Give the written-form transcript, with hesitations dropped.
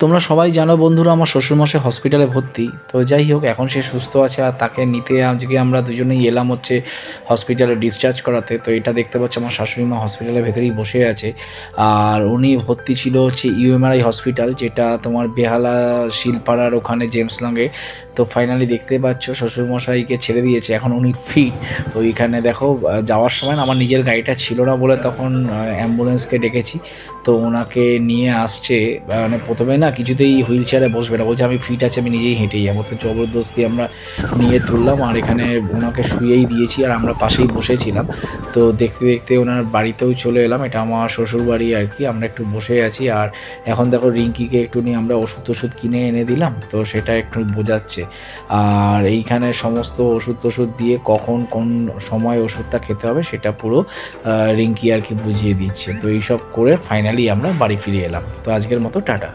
তোমরা সবাই জানো বন্ধুরা, আমার শ্বশুরমশাই হসপিটালে ভর্তি। তো যাই হোক, এখন সে সুস্থ আছে আর তাকে নিতে আজকে আমরা দুজনেই এলাম হচ্ছে হসপিটালে ডিসচার্জ করাতে। তো এটা দেখতে পাচ্ছ আমার শাশুড়ি মা হসপিটালের ভেতরেই বসে আছে। আর উনি ভর্তি ছিল হচ্ছে ইউএমআরআই হসপিটাল, যেটা তোমার বেহালা শিলপাড়ার ওখানে জেমস লংয়ে। তো ফাইনালি দেখতে পাচ্ছ শ্বশুরমশাইকে ছেড়ে দিয়েছে, এখন উনি ফিট। ওইখানে দেখো, যাওয়ার সময় না আমার নিজের গাড়িটা ছিল না বলে তখন অ্যাম্বুলেন্সকে ডেকেছি। তো ওনাকে নিয়ে আসছে, মানে প্রথমে না কিছুতেই হুইল চেয়ারে বসবে না, বলছে আমি ফিট আছি, আমি নিজেই হেঁটেই যাবো। তো জবরদস্তি আমরা নিয়ে তুললাম আর এখানে ওনাকে শুয়েই দিয়েছি আর আমরা পাশেই বসেছিলাম। তো দেখতে দেখতে ওনার বাড়িতেও চলে এলাম, এটা আমার শ্বশুর বাড়ি আর কি। আমরা একটু বসে আছি আর এখন দেখো রিঙ্কিকে একটু নিয়ে আমরা ওষুধ কিনে এনে দিলাম, তো সেটা একটু বোঝাচ্ছে। আর এইখানে সমস্ত ওষুধ দিয়ে কখন কোন সময় ওষুধটা খেতে হবে সেটা পুরো রিঙ্কি আর কি বুঝিয়ে দিচ্ছে। তো এইসব করে ফাইনালি আমরা বাড়ি ফিরে এলাম। তো আজকের মতো টাটা।